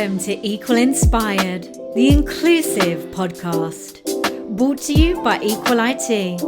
Welcome to Equal Inspired, the inclusive podcast, brought to you by Equal IT.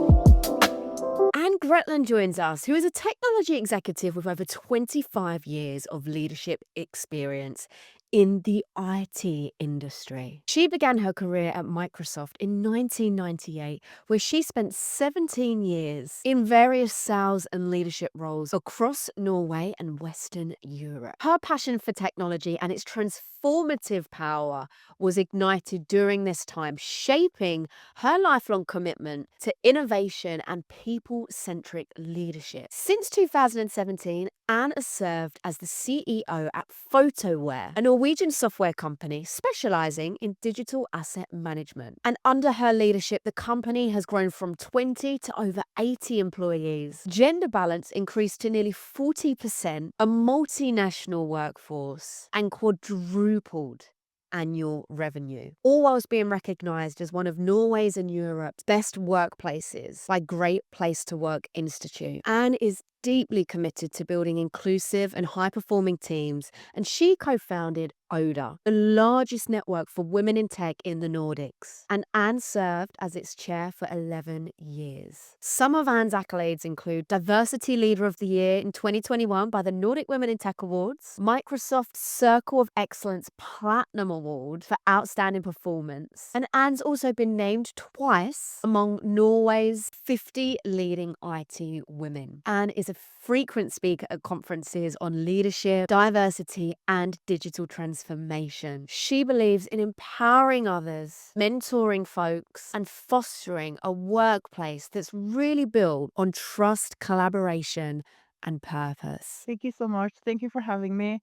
Anne Gretland joins us, who is a technology executive with over 25 years of leadership experience in the IT industry. She began her career at Microsoft in 1998, where she spent 17 years in various sales and leadership roles across Norway and Western Europe. Her passion for technology and its transformative power was ignited during this time, shaping her lifelong commitment to innovation and people-centric leadership. Since 2017, Anne has served as the CEO at Fotoware, a Norwegian software company specializing in digital asset management. And under her leadership, the company has grown from 20 to over 80 employees. Gender balance increased to nearly 40%, a multinational workforce, and quadrupled annual revenue, all whilst being recognised as one of Norway's and Europe's best workplaces by Great Place to Work Institute. Anne is deeply committed to building inclusive and high-performing teams, and she co-founded ODA, the largest network for women in tech in the Nordics. And Anne served as its chair for 11 years. Some of Anne's accolades include Diversity Leader of the Year in 2021 by the Nordic Women in Tech Awards, Microsoft Circle of Excellence Platinum Award for Outstanding Performance, and Anne's also been named twice among Norway's 50 leading IT women. Anne is a frequent speaker at conferences on leadership, diversity, and digital transformation. She believes in empowering others, mentoring folks, and fostering a workplace that's really built on trust, collaboration, and purpose. Thank you so much. Thank you for having me.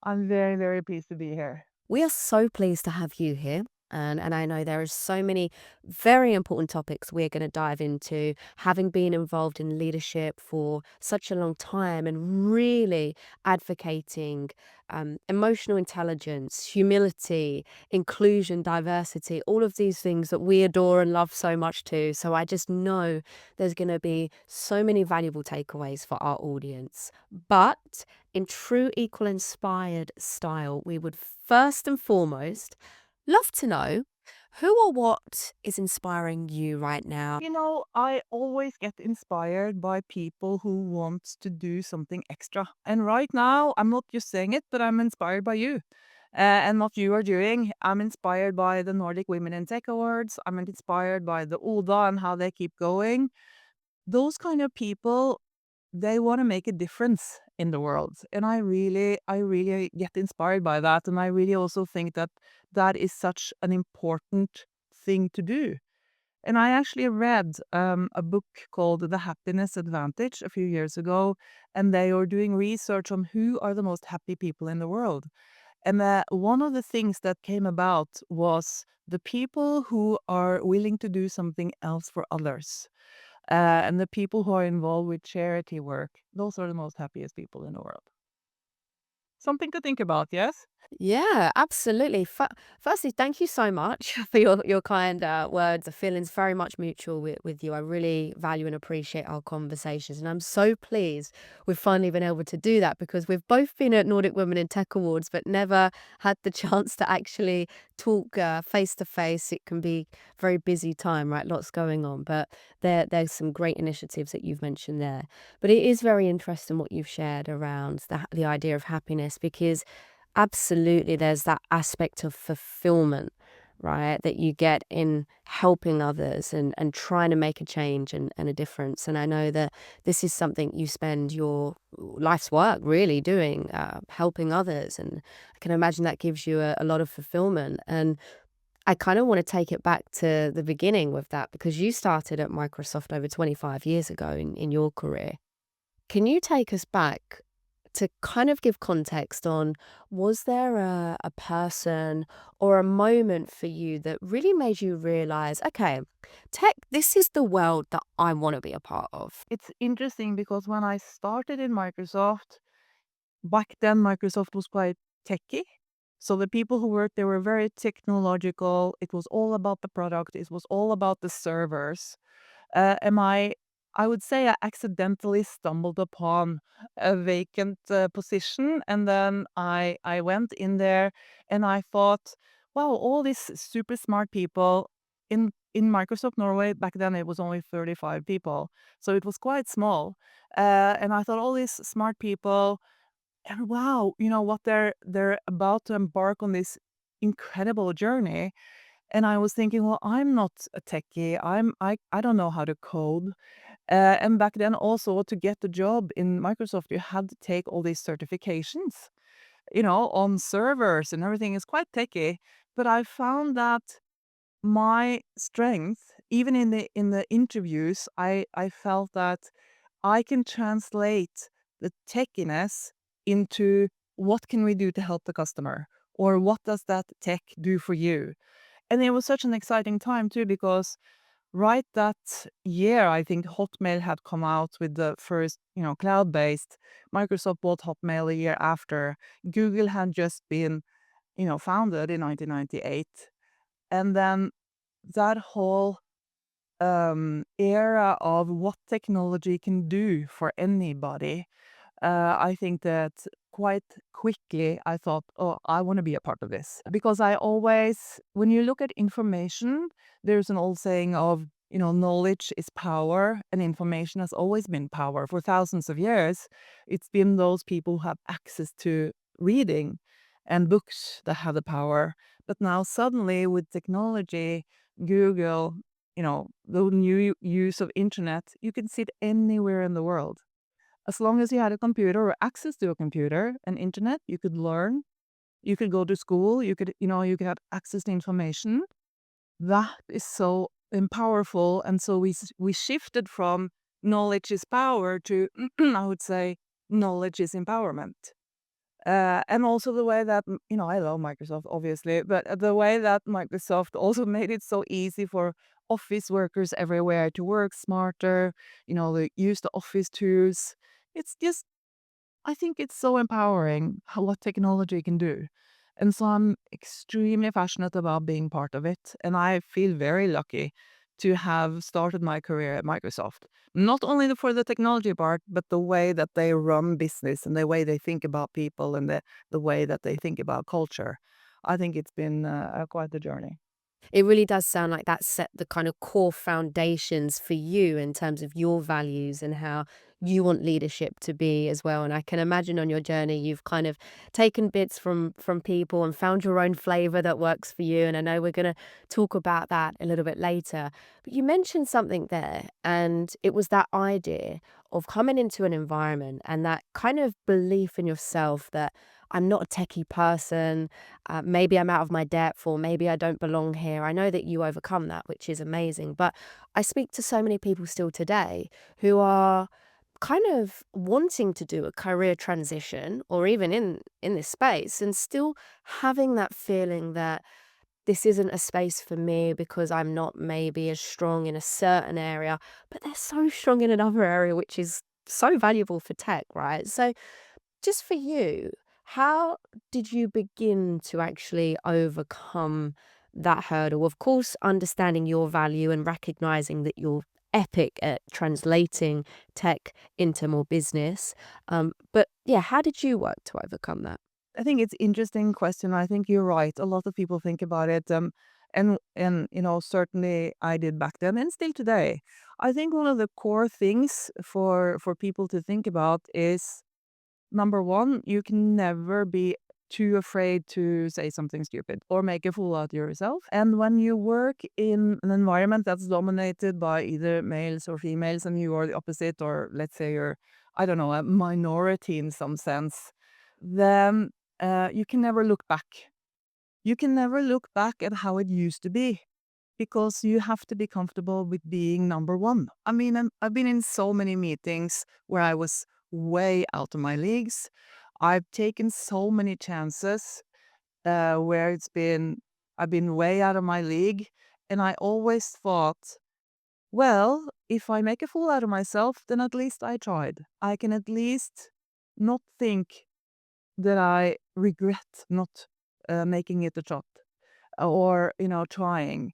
I'm very, very pleased to be here. We are so pleased to have you here. And I know there are so many very important topics we're going to dive into, having been involved in leadership for such a long time and really advocating emotional intelligence, humility, inclusion, diversity, all of these things that we adore and love so much too. So I just know there's going to be so many valuable takeaways for our audience. But in true Equal Inspired style, we would first and foremost love to know who or what is inspiring you right now. You know, I always get inspired by people who want to do something extra. And right now, I'm not just saying it, but I'm inspired by you. And what you are doing. I'm inspired by the Nordic Women in Tech Awards. I'm inspired by the ODA and how they keep going. Those kind of people, they want to make a difference in the world. And I really get inspired by that. And I really also think that that is such an important thing to do. And I actually read a book called The Happiness Advantage a few years ago, and they are doing research on who are the most happy people in the world. And one of the things that came about was the people who are willing to do something else for others. And the people who are involved with charity work, those are the most happiest people in the world. Something to think about, yes? Yeah, absolutely. Firstly, thank you so much for your kind words. The feeling's very much mutual with you. I really value and appreciate our conversations. And I'm so pleased we've finally been able to do that because we've both been at Nordic Women in Tech Awards, but never had the chance to actually talk face to face. It can be a very busy time, right? Lots going on. But there's some great initiatives that you've mentioned there. But it is very interesting what you've shared around the idea of happiness because absolutely, there's that aspect of fulfillment, right, that you get in helping others and trying to make a change and a difference. And I know that this is something you spend your life's work really doing, helping others. And I can imagine that gives you a lot of fulfillment. And I kind of want to take it back to the beginning with that because you started at Microsoft over 25 years ago in your career. Can you take us back to kind of give context on, was there a person or a moment for you that really made you realize, okay, tech, this is the world that I want to be a part of? It's interesting because when I started in Microsoft, back then Microsoft was quite techy. So the people who worked there were very technological. It was all about the product. It was all about the servers. And I would say I accidentally stumbled upon a vacant position, and then I went in there, and I thought, wow, all these super smart people in Microsoft Norway. Back then it was only 35 people, so it was quite small. And I thought all these smart people, and wow, you know what, they're about to embark on this incredible journey. And I was thinking, well, I'm not a techie. I don't know how to code. And back then also, to get the job in Microsoft, you had to take all these certifications, on servers and everything. Is quite techy. But I found that my strength, even in the interviews, I felt that I can translate the techiness into what can we do to help the customer, or what does that tech do for you. And it was such an exciting time too, because right that year, I think Hotmail had come out with the first, cloud-based. Microsoft bought Hotmail a year after. Google had just been, founded in 1998. And then that whole era of what technology can do for anybody, I think that quite quickly I thought, oh, I want to be a part of this. Because I always, when you look at information, there's an old saying of, knowledge is power, and information has always been power. For thousands of years, it's been those people who have access to reading and books that have the power. But now suddenly with technology, Google, the new use of internet, you can see it anywhere in the world. As long as you had a computer or access to a computer and internet, you could learn, you could go to school, you could have access to information. That is so powerful. And so we shifted from knowledge is power to, I would say, knowledge is empowerment. And also the way that, I love Microsoft, obviously, but the way that Microsoft also made it so easy for office workers everywhere to work smarter, they use the office tools. It's just, I think it's so empowering what technology can do. And so I'm extremely passionate about being part of it. And I feel very lucky to have started my career at Microsoft. Not only for the technology part, but the way that they run business and the way they think about people and the way that they think about culture. I think it's been quite a journey. It really does sound like that set the kind of core foundations for you in terms of your values and how you want leadership to be as well. And I can imagine on your journey, you've kind of taken bits from people and found your own flavor that works for you. And I know we're going to talk about that a little bit later. But you mentioned something there, and it was that idea of coming into an environment and that kind of belief in yourself that I'm not a techie person. Maybe I'm out of my depth, or maybe I don't belong here. I know that you overcome that, which is amazing. But I speak to so many people still today who are kind of wanting to do a career transition, or even in this space, and still having that feeling that this isn't a space for me because I'm not maybe as strong in a certain area, but they're so strong in another area, which is so valuable for tech, right? So just for you, how did you begin to actually overcome that hurdle? Of course, understanding your value and recognizing that you're epic at translating tech into more business. But yeah, how did you work to overcome that? I think it's interesting question. I think you're right. A lot of people think about it. And certainly I did back then and still today. I think one of the core things for people to think about is, number one, you can never be too afraid to say something stupid or make a fool out of yourself. And when you work in an environment that's dominated by either males or females, and you are the opposite, or let's say you're, I don't know, a minority in some sense, then you can never look back. You can never look back at how it used to be, because you have to be comfortable with being number one. I mean, I've been in so many meetings where I was way out of my leagues. I've taken so many chances where I've been way out of my league. And I always thought, well, if I make a fool out of myself, then at least I tried. I can at least not think that I regret not making it a shot, or trying.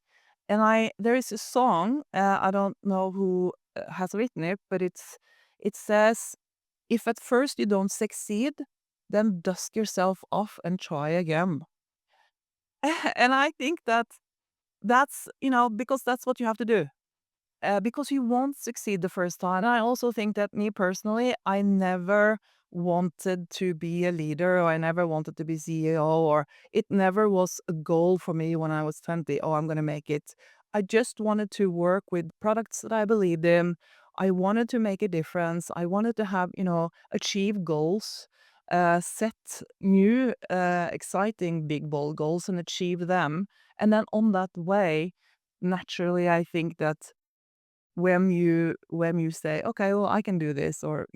And I there is a song, I don't know who has written it, but it says, if at first you don't succeed, then dust yourself off and try again. And I think that that's, because that's what you have to do. Because you won't succeed the first time. I also think that me personally, I never wanted to be a leader, or I never wanted to be CEO, or it never was a goal for me when I was 20. Oh, I'm going to make it. I just wanted to work with products that I believed in. I wanted to make a difference. I wanted to have, achieve goals, set new, exciting, big, bold goals and achieve them. And then on that way, naturally, I think that when you say, okay, well, I can do this, or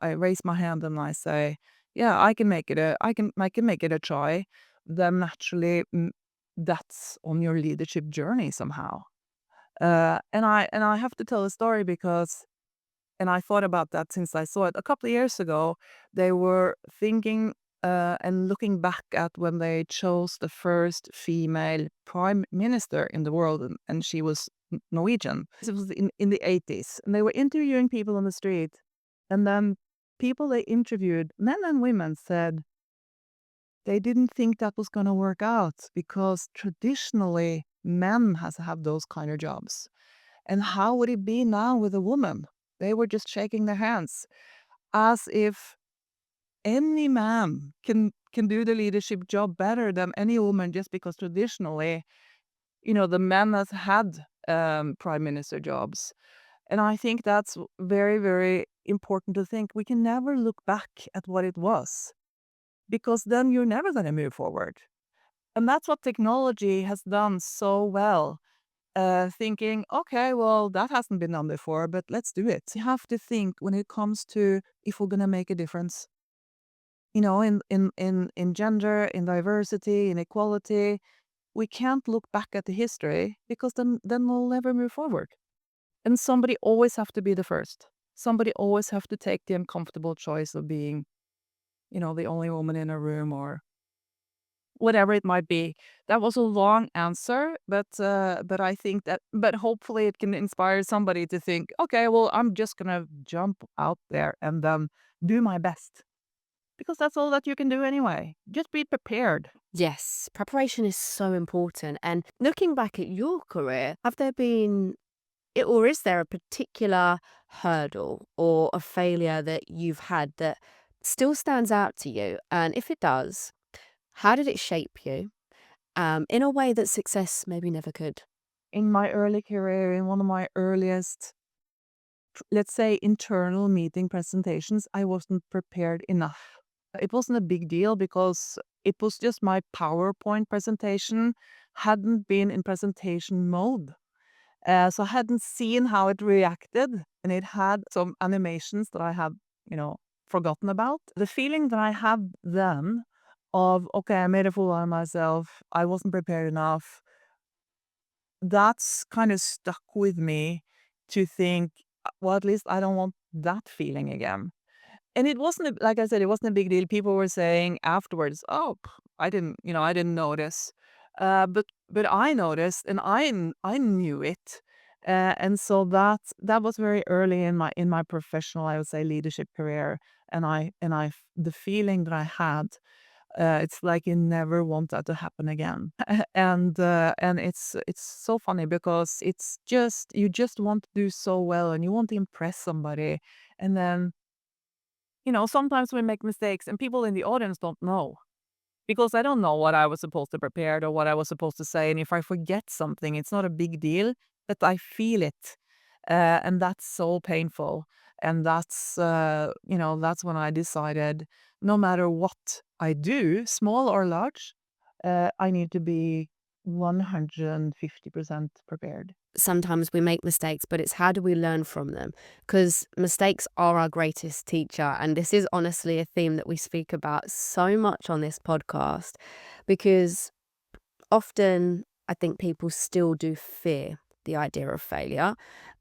I raise my hand and I say, yeah, I can make it I can make it a try, then naturally, that's on your leadership journey somehow. And I have to tell a story because, and I thought about that since I saw it a couple of years ago. They were thinking, and looking back at when they chose the first female prime minister in the world, and she was Norwegian. This was in the 80s, and they were interviewing people on the street, and then people they interviewed, men and women, said they didn't think that was going to work out because traditionally men has have those kind of jobs. And how would it be now with a woman? They were just shaking their hands, as if any man can do the leadership job better than any woman, just because traditionally, the men has had prime minister jobs. And I think that's very, very important to think. We can never look back at what it was, because then you're never going to move forward. And that's what technology has done so well. Thinking, okay, well, that hasn't been done before, but let's do it. You have to think when it comes to, if we're going to make a difference, in gender, in diversity, in equality. We can't look back at the history, because then we'll never move forward. And somebody always have to be the first. Somebody always have to take the uncomfortable choice of being, the only woman in a room, or whatever it might be. That was a long answer, but I think that, but hopefully it can inspire somebody to think, okay, well, I'm just gonna jump out there and then do my best, because that's all that you can do anyway. Just be prepared. Yes, preparation is so important. And looking back at your career, have there been, or is there a particular hurdle or a failure that you've had that still stands out to you? And if it does, how did it shape you in a way that success maybe never could? In my early career, in one of my earliest, let's say, internal meeting presentations, I wasn't prepared enough. It wasn't a big deal because it was just my PowerPoint presentation hadn't been in presentation mode. So I hadn't seen how it reacted, and it had some animations that I had, forgotten about. The feeling that I had then of, okay, I made a fool out of myself, I wasn't prepared enough, that's kind of stuck with me, to think, well, at least I don't want that feeling again. And it wasn't, like I said, it wasn't a big deal. People were saying afterwards, "Oh, I didn't notice," but I noticed, and I knew it, and so that was very early in my professional, I would say, leadership career, the feeling that I had, it's like you never want that to happen again. And it's so funny, because it's just, you just want to do so well, and you want to impress somebody, and then, sometimes we make mistakes and people in the audience don't know, because I don't know what I was supposed to prepare or what I was supposed to say. And if I forget something, it's not a big deal, but I feel it. And that's so painful. And that's when I decided, no matter what I do, small or large, I need to be 150% prepared. Sometimes we make mistakes, but it's how do we learn from them? Because mistakes are our greatest teacher. And this is honestly a theme that we speak about so much on this podcast, because often I think people still do fear the idea of failure.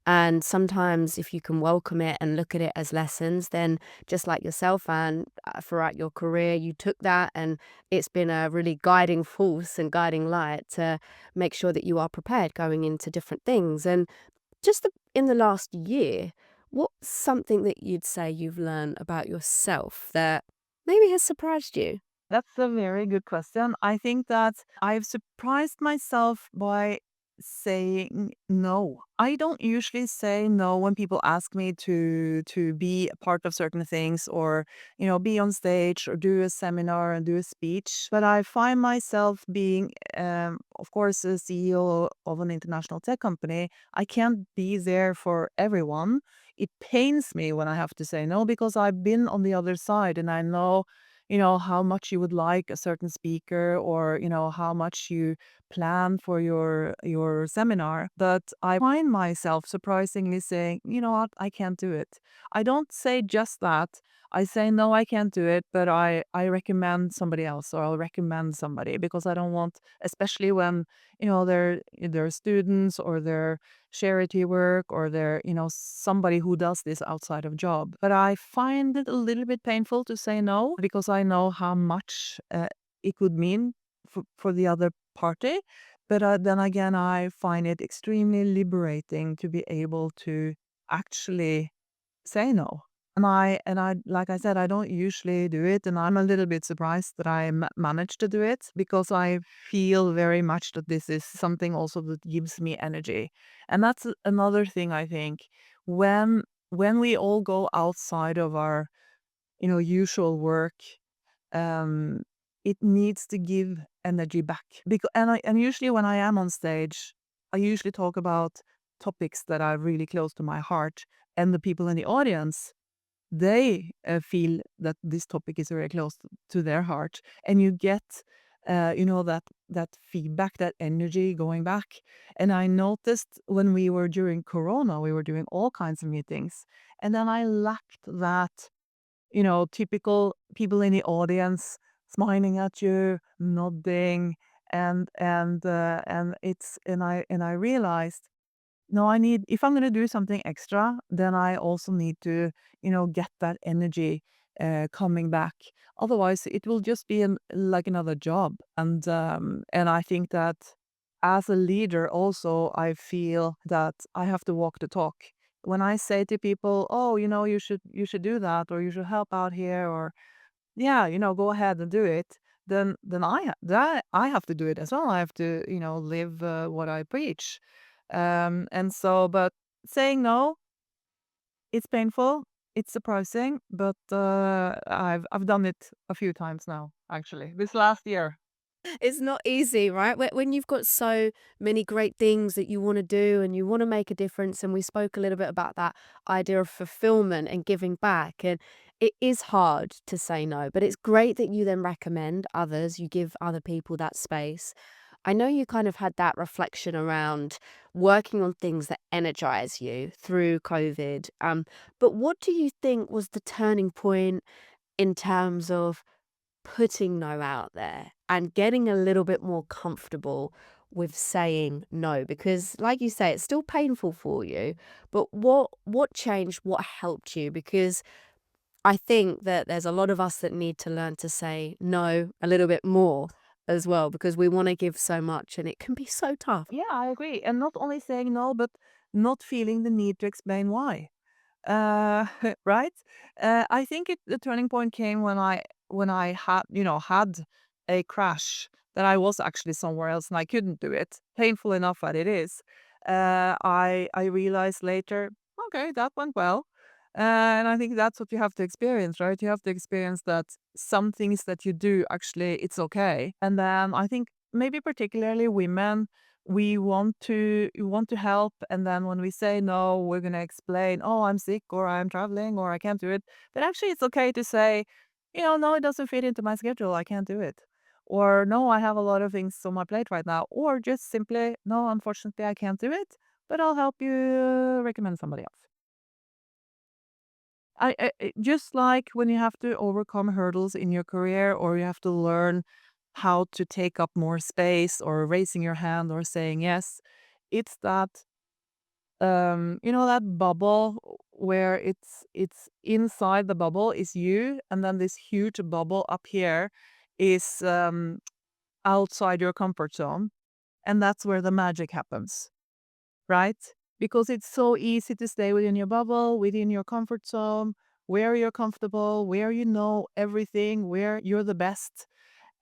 And sometimes if you can welcome it and look at it as lessons, then just like yourself, and throughout your career, you took that, and it's been a really guiding force and guiding light to make sure that you are prepared going into different things. And just in the last year, what's something that you'd say you've learned about yourself that maybe has surprised you? That's a very good question. I think that I've surprised myself by saying no. I don't usually say no when people ask me to be a part of certain things, or be on stage or do a seminar and do a speech. But I find myself being, of course, a CEO of an international tech company. I can't be there for everyone. It pains me when I have to say no, because I've been on the other side and I know how much you would like a certain speaker, or how much you plan for your seminar. But I find myself surprisingly saying, you know what, I can't do it. I don't say just that. I say no, I can't do it, but I recommend somebody else, or I'll recommend somebody, because I don't want, especially when they're students, or they're charity work, or they're somebody who does this outside of job. But I find it a little bit painful to say no, because I know how much it could mean for the other party. But then again, I find it extremely liberating to be able to actually say no. And I, like I said, I don't usually do it, and I'm a little bit surprised that I managed to do it, because I feel very much that this is something also that gives me energy. And that's another thing, I think, when when we all go outside of our usual work, um, it needs to give energy back. Because and usually when I am on stage, I usually talk about topics that are really close to my heart, and the people in the audience, they feel that this topic is very close to their heart, and you get that feedback, that energy going back. And I noticed when we were during Corona, we were doing all kinds of meetings, and then I lacked that typical people in the audience smiling at you, nodding, and I realized, no, I need, if I'm going to do something extra, then I also need to get that energy coming back. Otherwise, it will just be like another job. And I think that as a leader, also, I feel that I have to walk the talk. When I say to people, oh, you should do that, or you should help out here, or yeah, go ahead and do it, then I have to do it as well. I have to live what I preach. And so, but saying no, it's painful, it's surprising, but I've done it a few times now, actually, this last year. It's not easy, right? When you've got so many great things that you want to do and you want to make a difference, and we spoke a little bit about that idea of fulfillment and giving back, and it is hard to say no, but it's great that you then recommend others, you give other people that space. I know you kind of had that reflection around working on things that energize you through COVID. But what do you think was the turning point in terms of putting no out there and getting a little bit more comfortable with saying no? Because like you say, it's still painful for you, but what changed? What helped you? Because I think that there's a lot of us that need to learn to say no a little bit more as well, because we want to give so much and it can be so tough. Yeah, I agree. And not only saying no, but not feeling the need to explain why. Right? I think the turning point came when I had a crash, that I was actually somewhere else and I couldn't do it. Painful enough that it is. I realized later, okay, that went well. And I think that's what you have to experience, right? You have to experience that some things that you do, actually, it's okay. And then I think maybe particularly women, we want to help, and then when we say no, we're going to explain, oh, I'm sick, or I'm traveling, or I can't do it. But actually, it's okay to say, no, it doesn't fit into my schedule, I can't do it. Or no, I have a lot of things on my plate right now. Or just simply, no, unfortunately, I can't do it, but I'll help you recommend somebody else. Just like when you have to overcome hurdles in your career, or you have to learn how to take up more space, or raising your hand, or saying yes, it's that that bubble where it's inside the bubble is you, and then this huge bubble up here is outside your comfort zone, and that's where the magic happens, right? because it's so easy to stay within your bubble, within your comfort zone, where you're comfortable, where you know everything, where you're the best.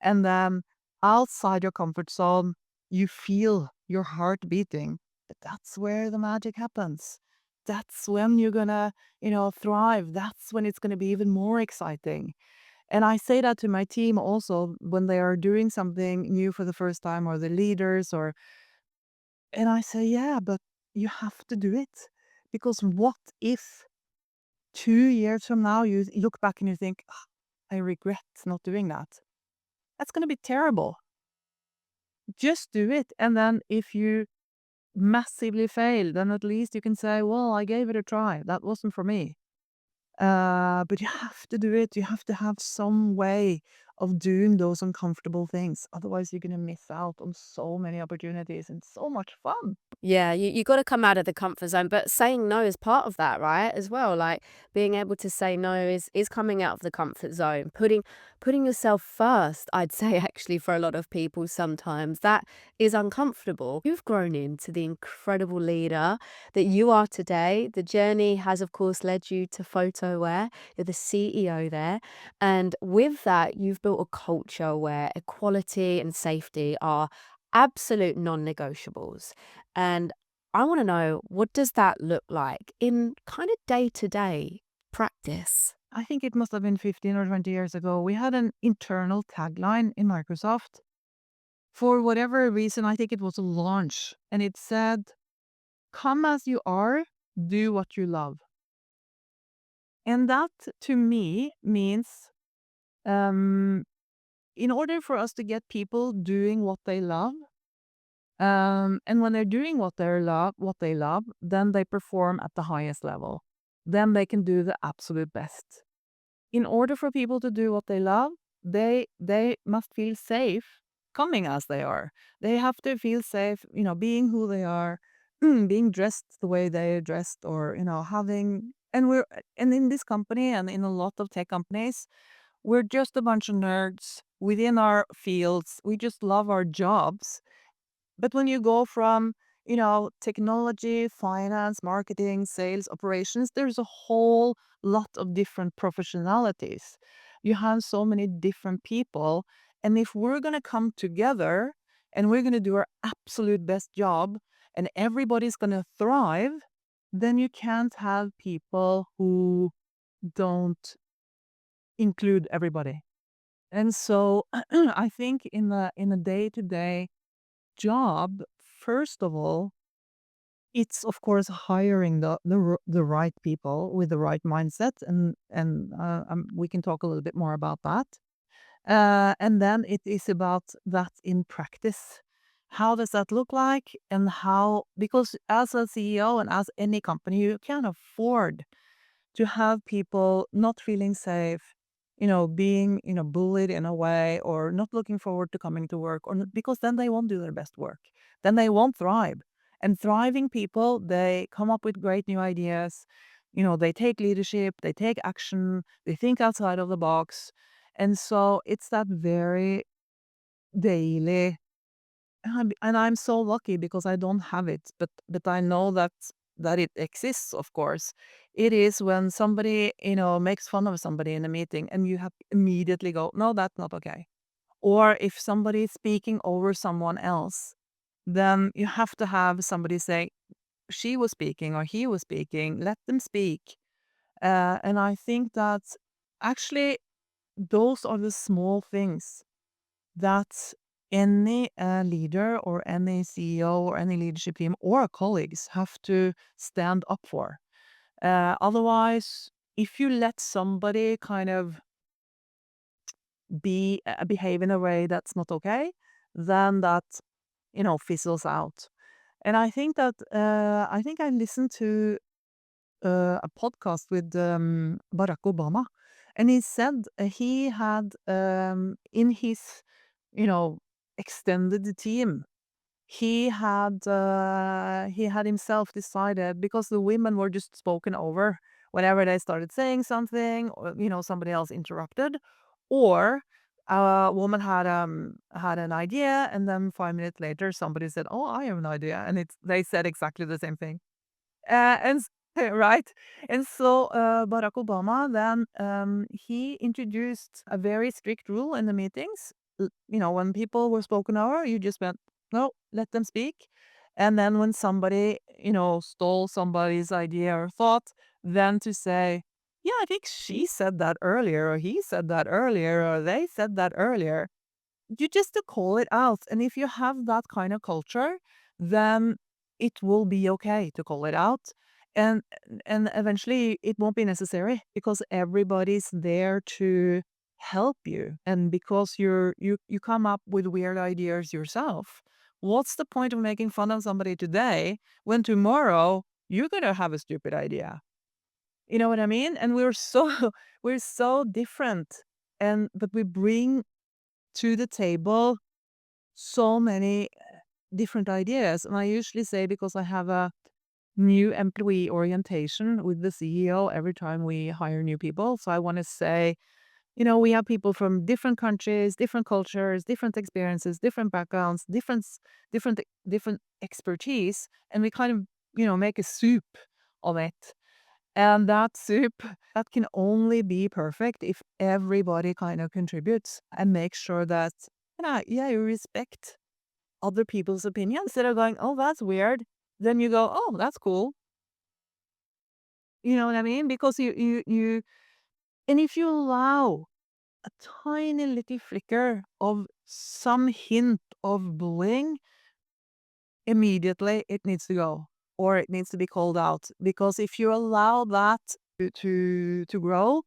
And then outside your comfort zone, you feel your heart beating. But that's where the magic happens. That's when you're gonna, thrive. That's when it's gonna be even more exciting. And I say that to my team also when they are doing something new for the first time, or the leaders, and I say, yeah, but you have to do it. Because what if 2 years from now you look back and you think, "Ah, I regret not doing that?" That's going to be terrible. Just do it. And then if you massively fail, then at least you can say, well, I gave it a try. That wasn't for me. But you have to do it. You have to have some way of doing those uncomfortable things. Otherwise, you're going to miss out on so many opportunities and so much fun. Yeah, you got to come out of the comfort zone, but saying no is part of that, right? As well, like being able to say no is coming out of the comfort zone, putting yourself first. I'd say actually for a lot of people sometimes that is uncomfortable. You've grown into the incredible leader that you are today. The journey has, of course, led you to Fotoware. You're the CEO there, and with that, you've built a culture where equality and safety are absolute non-negotiables. And I want to know, what does that look like in kind of day-to-day practice? I think it must have been 15 or 20 years ago. We had an internal tagline in Microsoft. For whatever reason, I think it was a launch, and it said, come as you are, do what you love. And that to me means, um, in order for us to get people doing what they love, and when they're doing what they love, then they perform at the highest level. Then they can do the absolute best. In order for people to do what they love, they must feel safe coming as they are. They have to feel safe, being who they are, being dressed the way they're dressed, or having. And in this company and in a lot of tech companies, we're just a bunch of nerds within our fields. We just love our jobs, but when you go from, technology, finance, marketing, sales, operations, there's a whole lot of different professionalities. You have so many different people. And if we're going to come together and we're going to do our absolute best job and everybody's going to thrive, then you can't have people who don't include everybody. And so I think in a day-to-day job, first of all, it's of course hiring the right people with the right mindset, and we can talk a little bit more about that. And then it is about that in practice. How does that look like, and how? Because as a CEO and as any company, you can't afford to have people not feeling safe, being, bullied in a way, or not looking forward to coming to work, because then they won't do their best work. Then they won't thrive. And thriving people, they come up with great new ideas. They take leadership, they take action, they think outside of the box. And so it's that very daily, and I'm so lucky because I don't have it, but I know that it exists, of course. It is when somebody, makes fun of somebody in a meeting, and you have immediately go, no, that's not okay. Or if somebody is speaking over someone else, then you have to have somebody say, she was speaking or he was speaking, let them speak. And I think that actually those are the small things that any leader or any CEO or any leadership team or colleagues have to stand up for. Otherwise, if you let somebody kind of behave in a way that's not okay, then that fizzles out. And I think that I listened to a podcast with Barack Obama, and he said he had in his you know extended team, he had himself decided, because the women were just spoken over whenever they started saying something, or somebody else interrupted, or a woman had an idea, and then 5 minutes later somebody said, oh, I have an idea, and they said exactly the same thing. And right. And so Barack Obama then he introduced a very strict rule in the meetings. When people were spoken over, you just went, no, let them speak. And then when somebody, stole somebody's idea or thought, then to say, yeah, I think she said that earlier, or he said that earlier, or they said that earlier. You just to call it out. And if you have that kind of culture, then it will be okay to call it out. And and eventually it won't be necessary because everybody's there to help you. And because you come up with weird ideas yourself. What's the point of making fun of somebody today when tomorrow you're gonna have a stupid idea? You know what I mean? And we're so we're so different. And but we bring to the table so many different ideas. And I usually say, because I have a new employee orientation with the CEO every time we hire new people. So I want to say, we have people from different countries, different cultures, different experiences, different backgrounds, different expertise, and we kind of, make a soup of it. And that soup, that can only be perfect if everybody kind of contributes and make sure that, yeah, you respect other people's opinions. Instead of going, oh, that's weird, then you go, oh, that's cool. You know what I mean? Because and if you allow a tiny little flicker of some hint of bullying, immediately it needs to go or it needs to be called out. Because if you allow that to grow,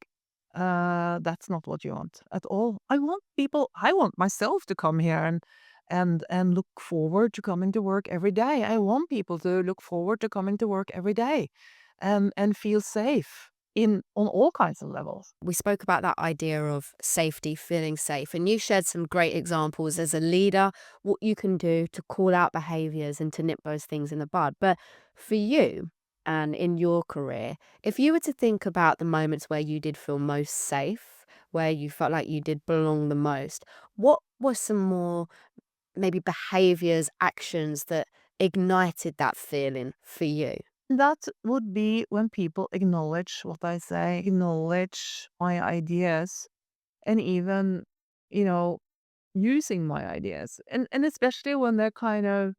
that's not what you want at all. I want myself to come here and look forward to coming to work every day. I want people to look forward to coming to work every day and feel safe in on all kinds of levels. We spoke about that idea of safety, feeling safe, and you shared some great examples as a leader, what you can do to call out behaviors and to nip those things in the bud. But for you and in your career, if you were to think about the moments where you did feel most safe, where you felt like you did belong the most, what were some more maybe behaviors, actions that ignited that feeling for you? That would be when people acknowledge what I say, acknowledge my ideas, and even, you know, using my ideas. And especially when they're kind of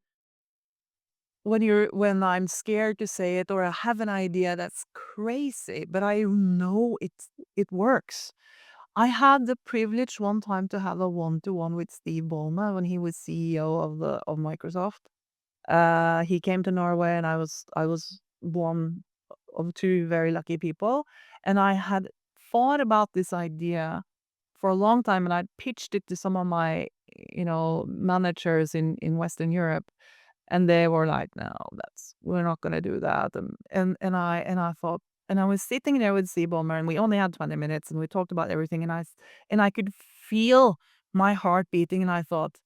when I'm scared to say it or I have an idea that's crazy, but I know it works. I had the privilege one time to have a one-to-one with Steve Ballmer when he was CEO of Microsoft. He came to Norway, and I was one of two very lucky people, and I had thought about this idea for a long time, and I pitched it to some of my, managers in Western Europe, and they were like, "No, that's we're not gonna do that." And I thought, and I was sitting there with Steve Ballmer, and we only had 20 minutes, and we talked about everything, and I could feel my heart beating, and I thought,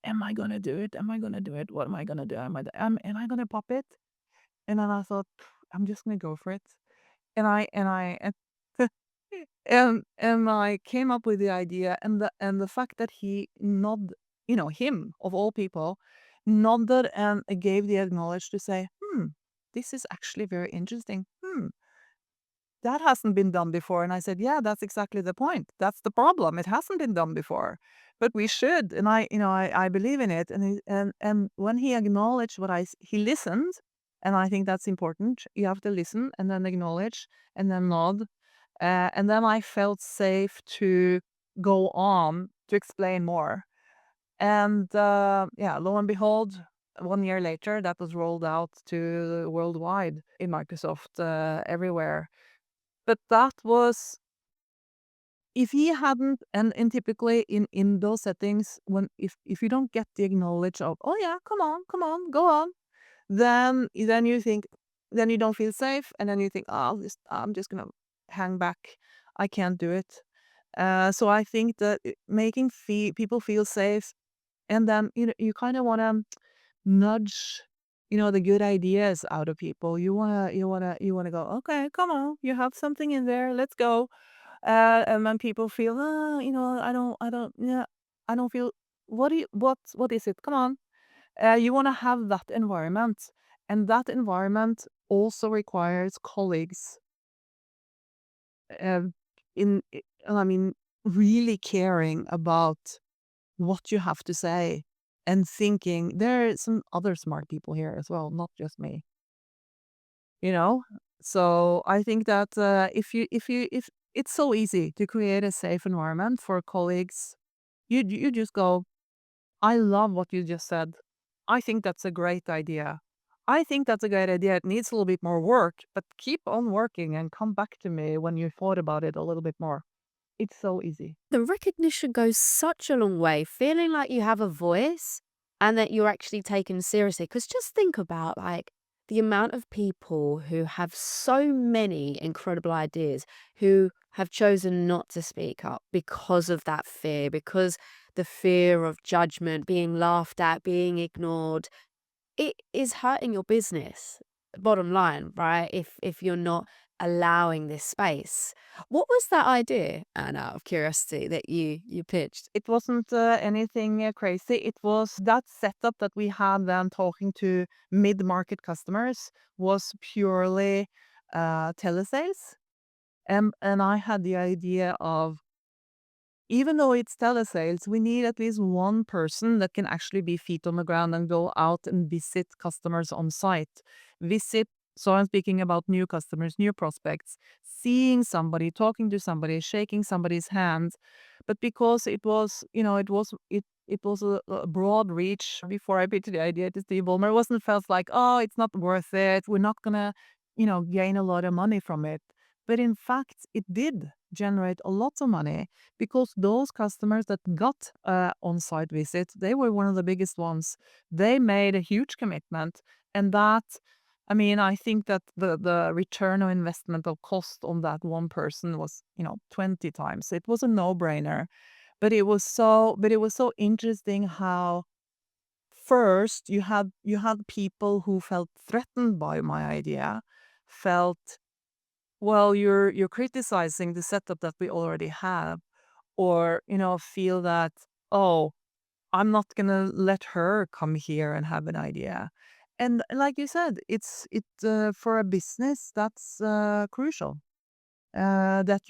am I gonna do it? Am I gonna do it? What am I gonna do? Am I gonna pop it? And then I thought, I'm just gonna go for it. And and I came up with the idea, and the fact that he nodded, him of all people, nodded and gave the acknowledge to say, this is actually very interesting. That hasn't been done before. And I said, yeah, that's exactly the point. That's the problem. It hasn't been done before, but we should. And I believe in it. And when he acknowledged he listened. And I think that's important. You have to listen and then acknowledge and then nod. And then I felt safe to go on to explain more. And yeah, lo and behold, 1 year later, that was rolled out to worldwide in Microsoft everywhere. But that was, if he hadn't, and typically in those settings, when if you don't get the acknowledge of, oh yeah, come on, go on, then you think, then you don't feel safe, and then you think, oh, I'm just gonna hang back. I can't do it. So I think that making people feel safe, and then you kind of want to nudge, the good ideas out of people. You wanna go, okay, come on, you have something in there, let's go. And when people feel, I don't feel, what is it? Come on. You want to have that environment. And that environment also requires colleagues uh, I mean, really caring about what you have to say and thinking there are some other smart people here as well, not just me, you know? So I think that if it's so easy to create a safe environment for colleagues, you just go, I love what you just said. I think that's a great idea. I think that's a great idea. It needs a little bit more work, but keep on working and come back to me when you thought about it a little bit more. It's so easy. The recognition goes such a long way, feeling like you have a voice and that you're actually taken seriously. Because just think about like the amount of people who have so many incredible ideas who have chosen not to speak up because of that fear, because the fear of judgment, being laughed at, being ignored. It is hurting your business, bottom line, right? If you're not allowing this space. What was that idea, and out of curiosity, that you pitched? It wasn't anything crazy. It was that setup that we had then talking to mid-market customers was purely telesales. And I had the idea of, even though it's telesales, we need at least one person that can actually be feet on the ground and go out and visit customers on site. Visit, so I'm speaking about new customers, new prospects, seeing somebody, talking to somebody, shaking somebody's hand. But because it was, it was a broad reach before I pitched the idea to Steve Ballmer, it wasn't felt like, oh, it's not worth it. We're not gonna, gain a lot of money from it. But in fact, it did generate a lot of money because those customers that got on-site visit, they were one of the biggest ones. They made a huge commitment, and that, I mean, I think that the return on investment of cost on that one person was, 20 times. It was a no-brainer, but it was so interesting how first you had people who felt threatened by my idea, felt, well, you're criticizing the setup that we already have, or feel that, oh, I'm not gonna let her come here and have an idea. And like you said, it for a business that's crucial. That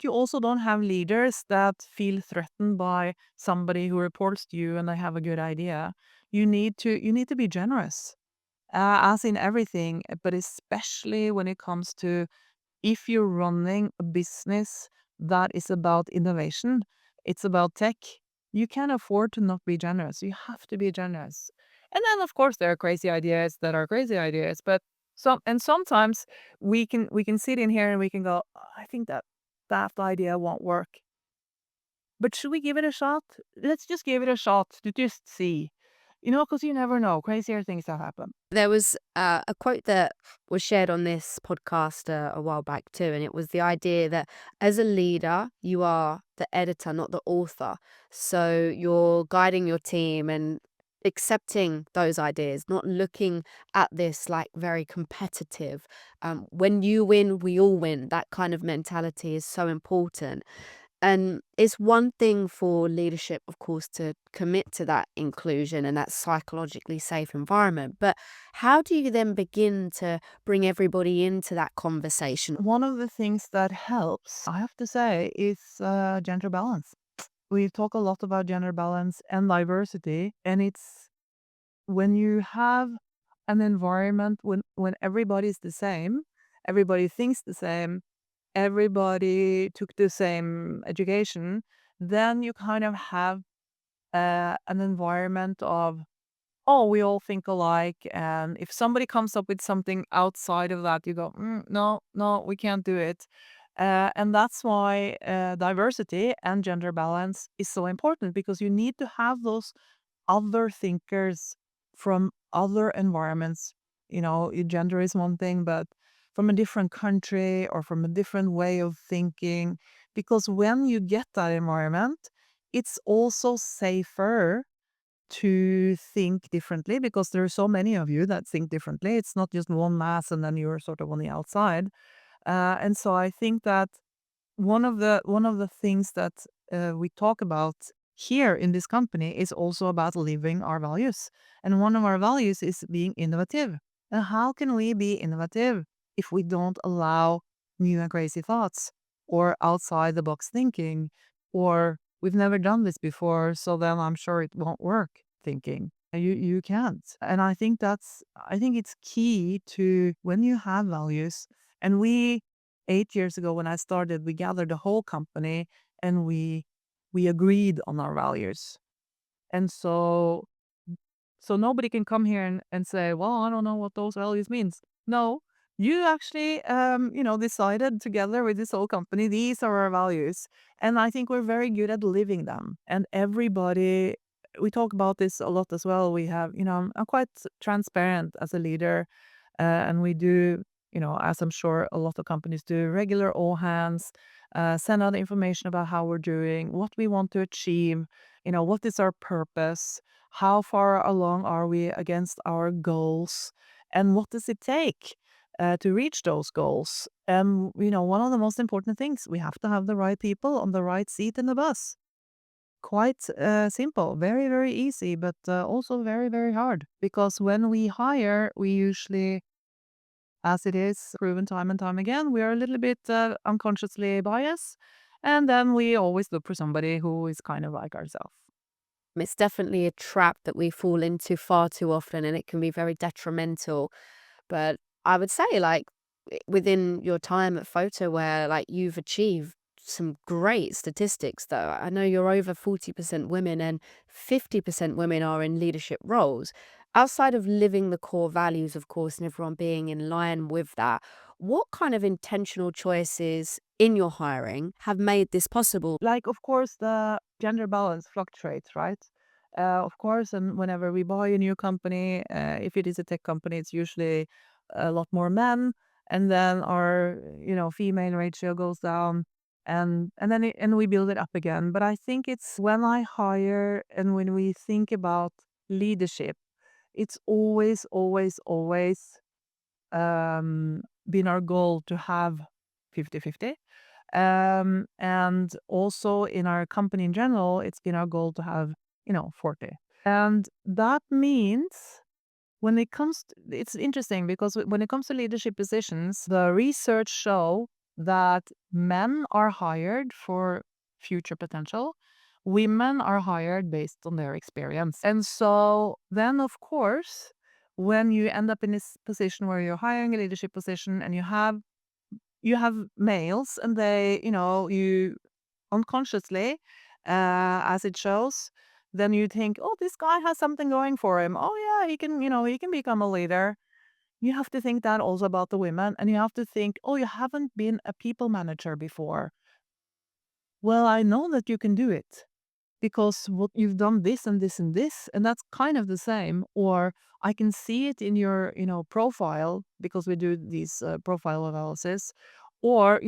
you also don't have leaders that feel threatened by somebody who reports to you and they have a good idea. You need to be generous, as in everything, but especially when it comes to, if you're running a business that is about innovation, it's about tech, you can't afford to not be generous. You have to be generous. And then of course there are crazy ideas that are crazy ideas, but sometimes we can sit in here and we can go, "Oh, I think that idea won't work. But should we give it a shot? Let's just give it a shot to just see. Because you never know. Crazier things have happened." There was a quote that was shared on this podcast a while back too, and it was the idea that as a leader, you are the editor, not the author. So you're guiding your team and accepting those ideas, not looking at this like very competitive. When you win, we all win. That kind of mentality is so important. And it's one thing for leadership, of course, to commit to that inclusion and that psychologically safe environment. But how do you then begin to bring everybody into that conversation? One of the things that helps, I have to say, is gender balance. We talk a lot about gender balance and diversity, and it's when you have an environment when everybody's the same, everybody thinks the same, everybody took the same education, then you kind of have an environment of, oh, we all think alike. And if somebody comes up with something outside of that, you go, no, no, we can't do it. And that's why diversity and gender balance is so important, because you need to have those other thinkers from other environments. Gender is one thing, but from a different country or from a different way of thinking. Because when you get that environment, it's also safer to think differently, because there are so many of you that think differently. It's not just one mass and then you're sort of on the outside. And so I think that one of the things that we talk about here in this company is also about living our values. And one of our values is being innovative. And how can we be innovative if we don't allow new and crazy thoughts or outside the box thinking or we've never done this before, so then I'm sure it won't work thinking. You can't. And I think it's key to when you have values. And 8 years ago when I started, we gathered the whole company and we agreed on our values. And so nobody can come here and say, well, I don't know what those values means. No, you actually, decided together with this whole company, these are our values. And I think we're very good at living them. And everybody, we talk about this a lot as well. We have, I'm quite transparent as a leader. And we do, as I'm sure a lot of companies do, regular all hands, send out information about how we're doing, what we want to achieve, what is our purpose, how far along are we against our goals, and what does it take to reach those goals? And, one of the most important things, we have to have the right people on the right seat in the bus. Quite simple, very, very easy, but also very, very hard. Because when we hire, we usually, as it is proven time and time again, we are a little bit unconsciously biased. And then we always look for somebody who is kind of like ourselves. It's definitely a trap that we fall into far too often, and it can be very detrimental. But I would say, like, within your time at Fotoware, like, you've achieved some great statistics, though. I know you're over 40% women and 50% women are in leadership roles. Outside of living the core values, of course, and everyone being in line with that, what kind of intentional choices in your hiring have made this possible? Like, of course, the gender balance fluctuates, right? Of course, and whenever we buy a new company, if it is a tech company, it's usually a lot more men, and then our female ratio goes down, and we build it up again. But I think it's when I hire and when we think about leadership, it's always, always, always been our goal to have 50-50. And also in our company in general, it's been our goal to have, 40. And that means when it comes to, it's interesting because when it comes to leadership positions, the research show that men are hired for future potential. Women are hired based on their experience. And so then, of course, when you end up in this position where you're hiring a leadership position and you have males and they, you unconsciously, as it shows, then you think, oh, this guy has something going for him. Oh yeah, he can become a leader. You have to think that also about the women, and you have to think, oh, you haven't been a people manager before. Well, I know that you can do it because what you've done this and this and this, and that's kind of the same. Or I can see it in your, profile because we do these profile analysis. Or,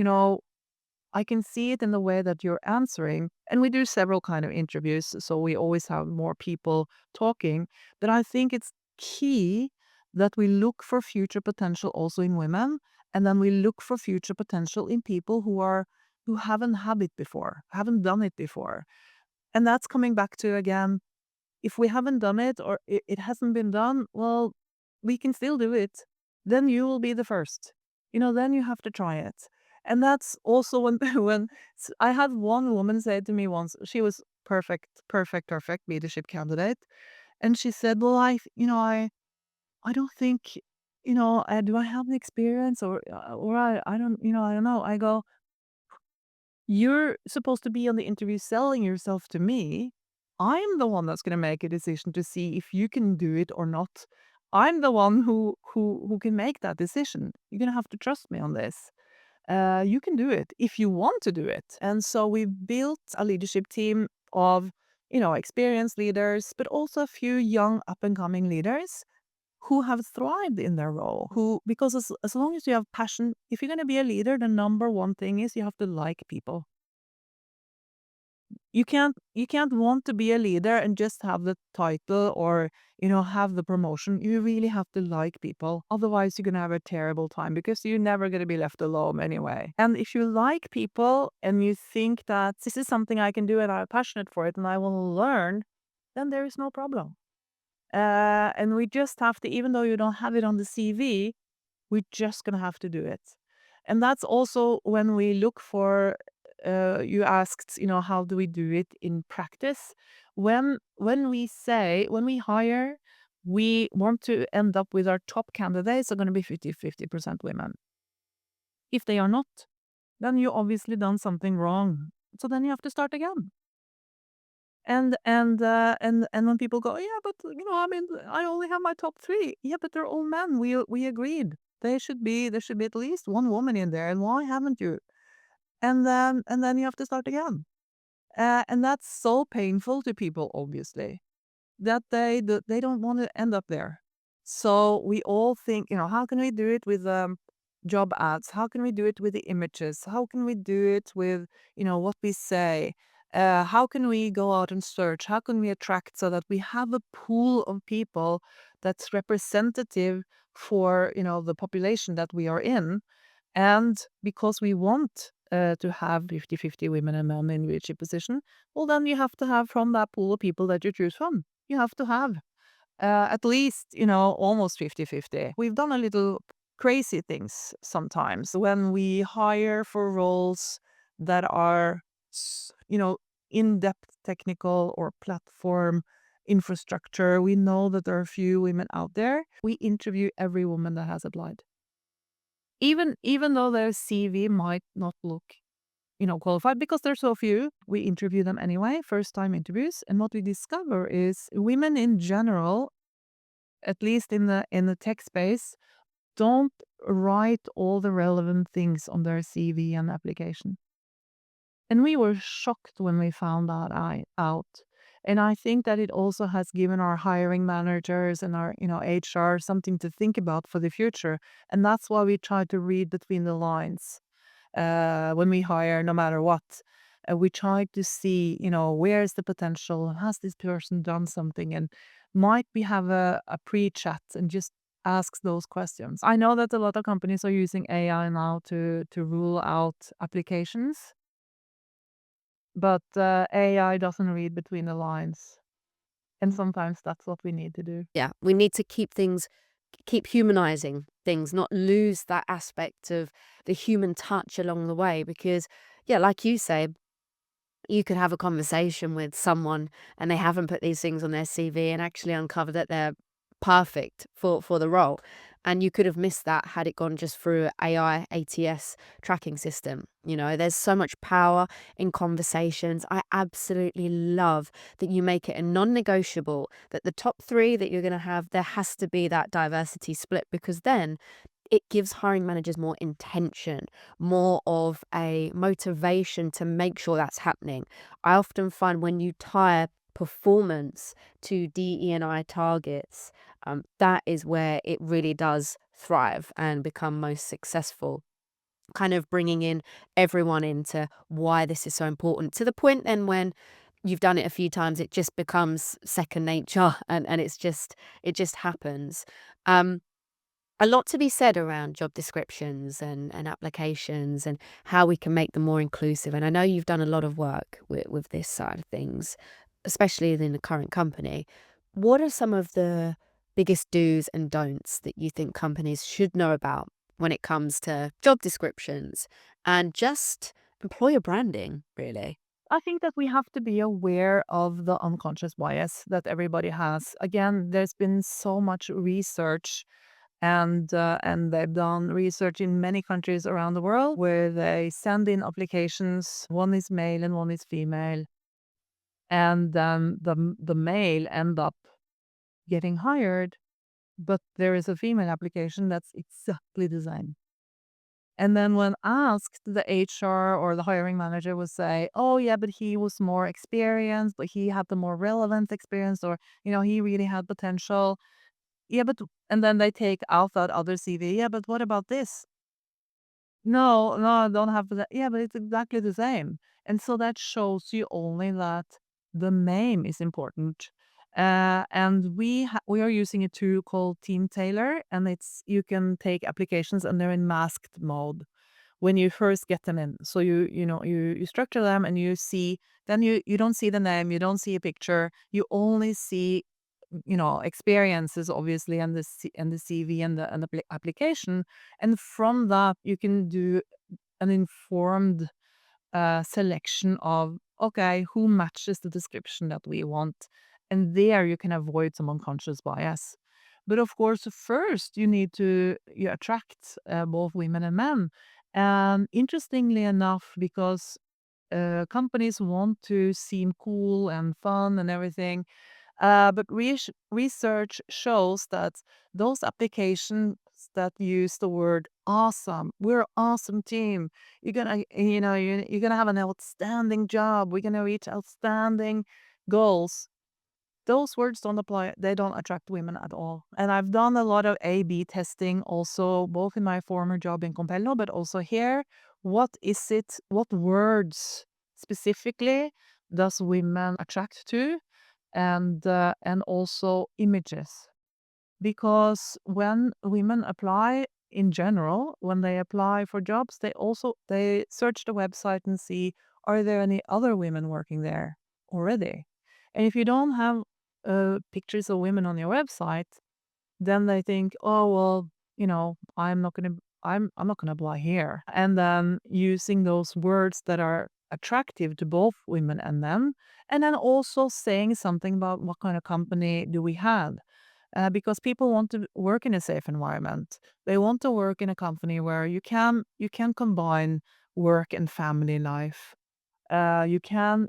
I can see it in the way that you're answering. And we do several kind of interviews, so we always have more people talking. But I think it's key that we look for future potential also in women, and then we look for future potential in people who haven't had it before, haven't done it before. And that's coming back to again, if we haven't done it or it hasn't been done, well, we can still do it. Then you will be the first. Then you have to try it. And that's also when I had one woman say to me once, she was perfect, perfect, perfect leadership candidate, and she said, "Well, I don't think, do I have the experience or I don't know." I go, you're supposed to be on the interview selling yourself to me. I'm the one that's going to make a decision to see if you can do it or not. I'm the one who can make that decision. You're going to have to trust me on this. You can do it if you want to do it. And so we've built a leadership team of, experienced leaders, but also a few young up and coming leaders who have thrived in their role. Because as long as you have passion, if you're going to be a leader, the number one thing is you have to like people. You can't want to be a leader and just have the title or have the promotion. You really have to like people, otherwise you're going to have a terrible time because you're never going to be left alone anyway. And if you like people and you think that this is something I can do and I'm passionate for it and I will learn, then there is no problem. And we just have to, even though you don't have it on the CV, we're just gonna have to do it. And that's also when we look for, you asked, how do we do it in practice? When we hire, we want to end up with our top candidates are gonna be 50% women. If they are not, then you obviously done something wrong. So then you have to start again. And when people go, yeah, but I mean, I only have my top three. Yeah, but they're all men. We agreed there should be at least one woman in there. And why haven't you? And then you have to start again. And that's so painful to people, obviously, that they don't want to end up there. So we all think, how can we do it with job ads? How can we do it with the images? How can we do it with, what we say? How can we go out and search? How can we attract so that we have a pool of people that's representative for, the population that we are in? And because we want to have 50-50 women and men in leadership position, well, then you have to have from that pool of people that you choose from. You have to have at least, almost 50-50. We've done a little crazy things sometimes when we hire for roles that are, in-depth technical or platform infrastructure. We know that there are a few women out there. We interview every woman that has applied. Even though their CV might not look, qualified, because there's so few, we interview them anyway, first time interviews. And what we discover is women in general, at least in the tech space, don't write all the relevant things on their CV and application. And we were shocked when we found that out. And I think that it also has given our hiring managers and our, HR something to think about for the future. And that's why we try to read between the lines when we hire, no matter what. We try to see, where's the potential? Has this person done something? And might we have a pre-chat and just ask those questions? I know that a lot of companies are using AI now to rule out applications, but AI doesn't read between the lines. And sometimes that's what we need to do. Yeah, we need to keep humanizing things, not lose that aspect of the human touch along the way. Because, yeah, like you say, you could have a conversation with someone and they haven't put these things on their CV and actually uncover that they're perfect for the role. And you could have missed that had it gone just through AI ATS tracking system. There's so much power in conversations. I absolutely love that you make it a non-negotiable that the top three that you're going to have, there has to be that diversity split, because then it gives hiring managers more intention, more of a motivation to make sure that's happening. I often find when you tie performance to DE&I targets, that is where it really does thrive and become most successful. Kind of bringing in everyone into why this is so important, to the point then when you've done it a few times, it just becomes second nature, and it just happens. Um, a lot to be said around job descriptions and applications and how we can make them more inclusive. And I know you've done a lot of work with this side of things, especially in the current company. What are some of the biggest do's and don'ts that you think companies should know about when it comes to job descriptions and just employer branding, really? I think that we have to be aware of the unconscious bias that everybody has. Again, there's been so much research, and they've done research in many countries around the world where they send in applications. One is male and one is female, and the male end up getting hired, but there is a female application that's exactly the same. And then when asked, the HR or the hiring manager would say, "Oh yeah, but he was more experienced, but he had the more relevant experience, or he really had potential." Yeah, but and then they take out that other CV. Yeah, but what about this? No, no, I don't have that. Yeah, but it's exactly the same. And so that shows you only that the name is important. And we are using a tool called Team Tailor, and it's you can take applications and they're in masked mode when you first get them in. So you structure them and you see, then you don't see the name, you don't see a picture, you only see experiences, obviously, and the CV and the application. And from that, you can do an informed selection of, okay, who matches the description that we want. And there you can avoid some unconscious bias. But of course, first you attract both women and men. And interestingly enough, because companies want to seem cool and fun and everything, but research shows that those applications that use the word awesome, we're an awesome team. You're gonna have an outstanding job. We're gonna reach outstanding goals. Those words don't apply. They don't attract women at all. And I've done a lot of A/B testing also, both in my former job in Compello, but also here. What is it? What words specifically does women attract to? And also images. Because when women apply in general, when they apply for jobs, they search the website and see, are there any other women working there already? And if you don't have pictures of women on your website, then they think, oh well, I'm not gonna apply here. And then using those words that are attractive to both women and men, and then also saying something about what kind of company do we have. Because people want to work in a safe environment. They want to work in a company where you can combine work and family life. You can,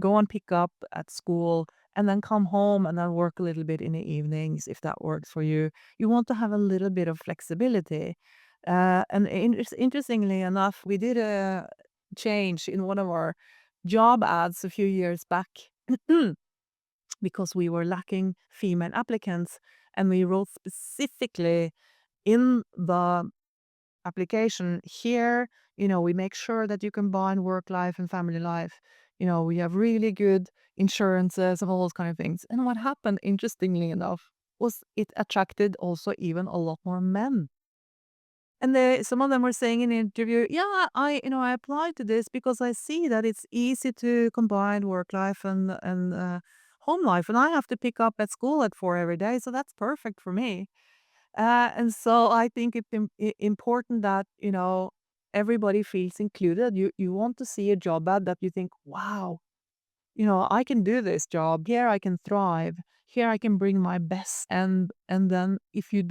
go and pick up at school and then come home and then work a little bit in the evenings if that works for you. You want to have a little bit of flexibility. Interestingly enough, we did a change in one of our job ads a few years back because we were lacking female applicants, and we wrote specifically in the application here, we make sure that you combine work life and family life. We have really good insurances and all those kind of things. And what happened, interestingly enough, was it attracted also even a lot more men. And some of them were saying in the interview, yeah, I applied to this because I see that it's easy to combine work life and home life, and I have to pick up at school at 4 every day, so that's perfect for me. And so I think it's important that, everybody feels included. You want to see a job ad that you think, wow, I can do this job. Here I can thrive. Here I can bring my best. And then if you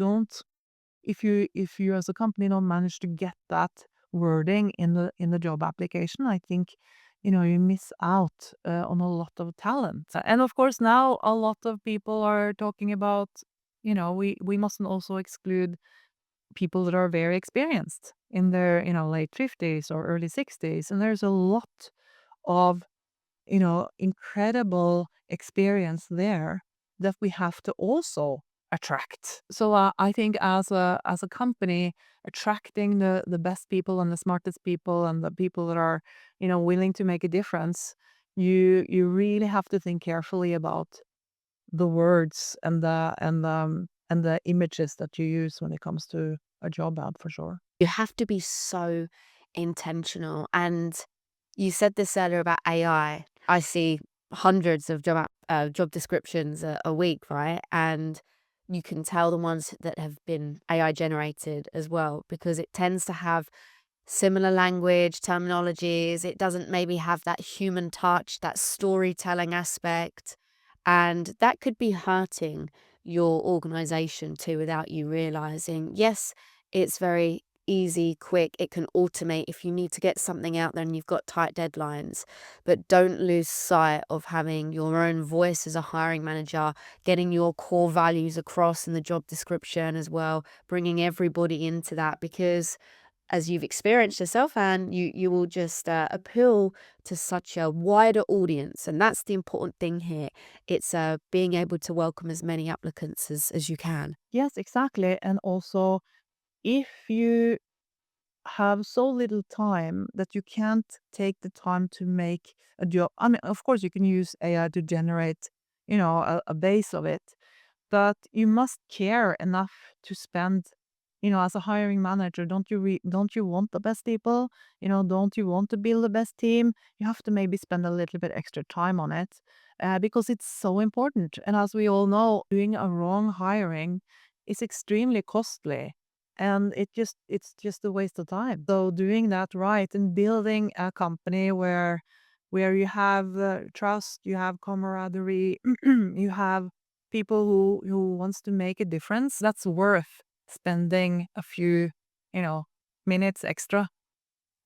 as a company don't manage to get that wording in the job application, I think you miss out on a lot of talent. And of course, now a lot of people are talking about, we mustn't also exclude people that are very experienced in their late 50s or early 60s, and there's a lot of incredible experience there that we have to also attract. So I think as a company, attracting the best people and the smartest people and the people that are willing to make a difference, you really have to think carefully about the words and the images that you use when it comes to a job ad, for sure. You have to be so intentional. And you said this earlier about AI. I see hundreds of job descriptions a week, right? And you can tell the ones that have been AI generated as well, because it tends to have similar language, terminologies. It doesn't maybe have that human touch, that storytelling aspect. And that could be hurting your organization too without you realizing. Yes, it's very easy, quick. It can automate if you need to get something out there and you've got tight deadlines. But don't lose sight of having your own voice as a hiring manager, getting your core values across in the job description as well, bringing everybody into that, because as you've experienced yourself, and you will just appeal to such a wider audience. And that's the important thing here. It's being able to welcome as many applicants as you can. Yes, exactly. And also, if you have so little time that you can't take the time to make a job, I mean, of course, you can use AI to generate, a base of it, but you must care enough to spend as a hiring manager, don't you want the best people? Don't you want to build the best team? You have to maybe spend a little bit extra time on it, because it's so important. And as we all know, doing a wrong hiring is extremely costly, and it's just a waste of time. So doing that right and building a company where you have trust, you have camaraderie, you have people who wants to make a difference, that's worth spending a few, minutes extra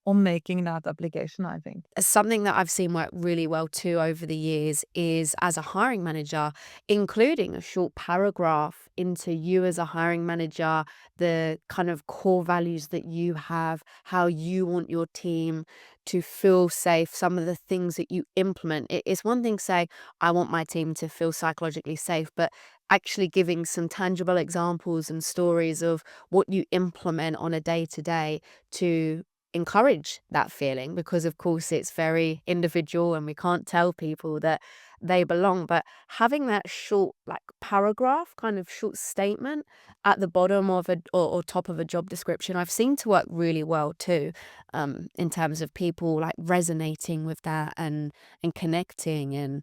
on making that application, I think. Something that I've seen work really well too over the years is, as a hiring manager, including a short paragraph into you as a hiring manager, the kind of core values that you have, how you want your team to feel safe, some of the things that you implement. It's one thing to say, I want my team to feel psychologically safe, but actually giving some tangible examples and stories of what you implement on a day to day to encourage that feeling, because of course it's very individual and we can't tell people that they belong. But having that short, like, paragraph, kind of short statement at the bottom of a or top of a job description, I've seen to work really well too, in terms of people like resonating with that and connecting and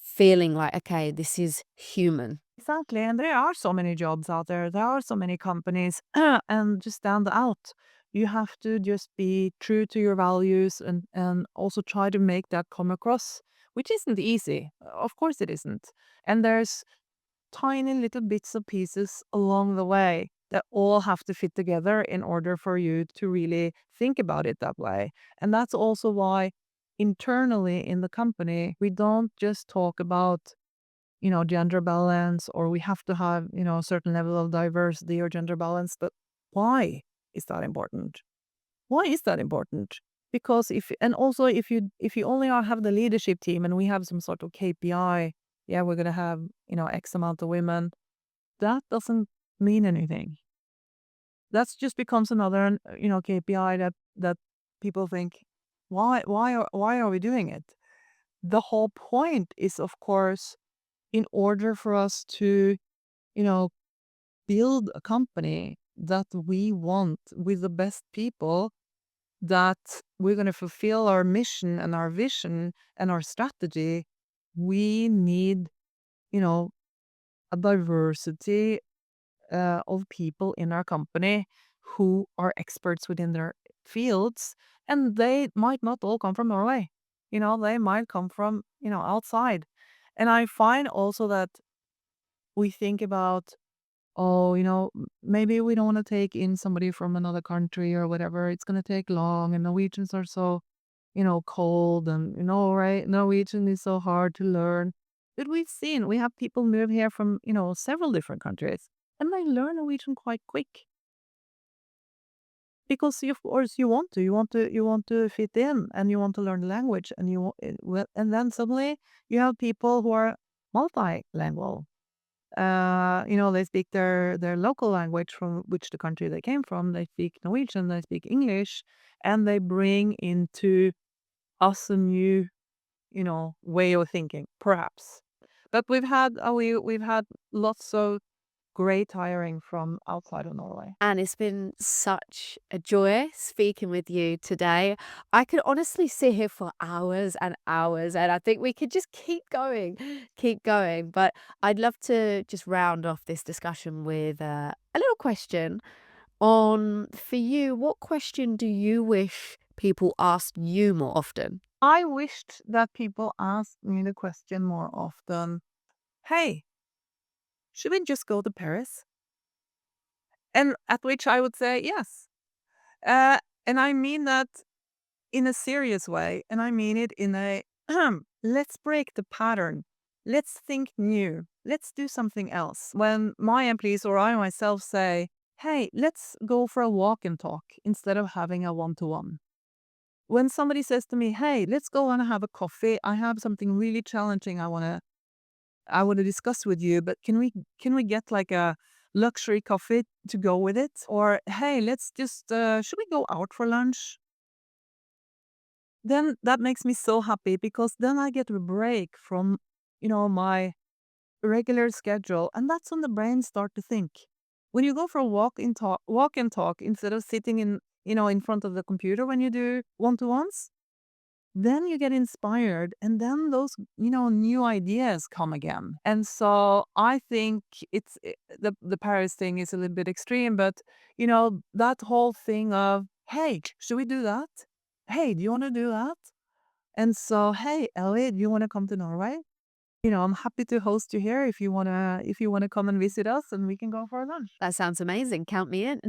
feeling like, okay, this is human. Exactly. And there are so many jobs out there. There are so many companies, and just stand out. You have to just be true to your values and also try to make that come across, which isn't easy. Of course it isn't. And there's tiny little bits of pieces along the way that all have to fit together in order for you to really think about it that way. And that's also why internally in the company, we don't just talk about gender balance, or we have to have, a certain level of diversity or gender balance. But why is that important? Why is that important? Because and also if you only have the leadership team and we have some sort of KPI, yeah, we're gonna have, X amount of women, that doesn't mean anything. That's just becomes another, KPI that people think, why are we doing it? The whole point is, of course, in order for us to, you know, build a company that we want with the best people, that we're going to fulfill our mission and our vision and our strategy, we need, you know, a diversity of people in our company who are experts within their fields. And they might not all come from Norway. They might come from, outside. And I find also that we think about, oh, maybe we don't want to take in somebody from another country or whatever. It's going to take long, and Norwegians are so, cold, and right? Norwegian is so hard to learn. But we have people move here from, several different countries, and they learn Norwegian quite quick because, of course, you want to fit in, and you want to learn the language, and and then suddenly you have people who are multilingual. They speak their local language from which the country they came from. They speak Norwegian, they speak English, and they bring into us a new, way of thinking, perhaps. But we've had lots of great hiring from outside of Norway. And it's been such a joy speaking with you today. I could honestly sit here for hours and hours, and I think we could just keep going, keep going. But I'd love to just round off this discussion with a little question on, for you, what question do you wish people asked you more often? I wished that people asked me the question more often. Hey, should we just go to Paris? And at which I would say yes. And I mean that in a serious way, and I mean it in a let's break the pattern. Let's think new. Let's do something else. When my employees or I myself say, hey, let's go for a walk and talk instead of having a one-to-one. When somebody says to me, hey, let's go and have a coffee. I have something really challenging I want to discuss with you, but can we get like a luxury coffee to go with it? Or hey, let's just should we go out for lunch? Then that makes me so happy, because then I get a break from, my regular schedule, and that's when the brain start to think. When you go for a walk and talk instead of sitting in front of the computer when you do one-to-ones, then you get inspired, and then those new ideas come again. And so I think the Paris thing is a little bit extreme, but that whole thing of, hey, should we do that? Hey, do you want to do that? And so, hey, Ellie, do you want to come to Norway? I'm happy to host you here if you wanna come and visit us, and we can go for a lunch. That sounds amazing. Count me in.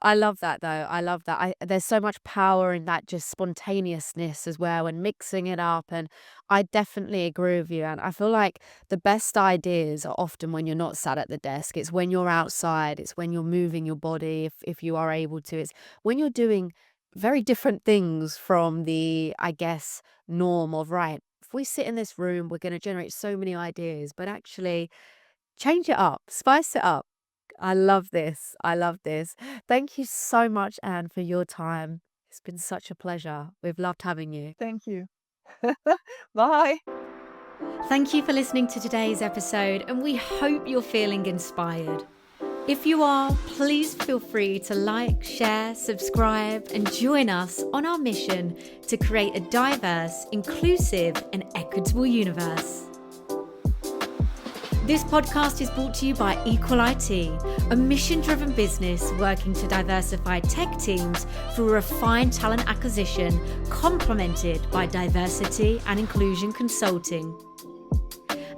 I love that though. I love that. There's so much power in that just spontaneousness as well and mixing it up. And I definitely agree with you. And I feel like the best ideas are often when you're not sat at the desk. It's when you're outside. It's when you're moving your body if you are able to. It's when you're doing very different things from the, I guess, norm of, right, if we sit in this room, we're going to generate so many ideas, but actually change it up, spice it up. I love this. I love this. Thank you so much, Anne, for your time. It's been such a pleasure. We've loved having you. Thank you. Bye. Thank you for listening to today's episode, and we hope you're feeling inspired. If you are, please feel free to like, share, subscribe, and join us on our mission to create a diverse, inclusive, and equitable universe. This podcast is brought to you by Equal IT, a mission-driven business working to diversify tech teams through refined talent acquisition, complemented by diversity and inclusion consulting.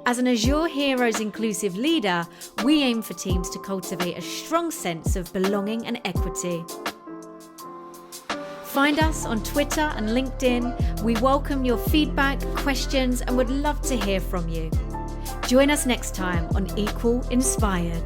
As an Azure Heroes inclusive leader, we aim for teams to cultivate a strong sense of belonging and equity. Find us on Twitter and LinkedIn. We welcome your feedback, questions, and would love to hear from you. Join us next time on Equal Inspired.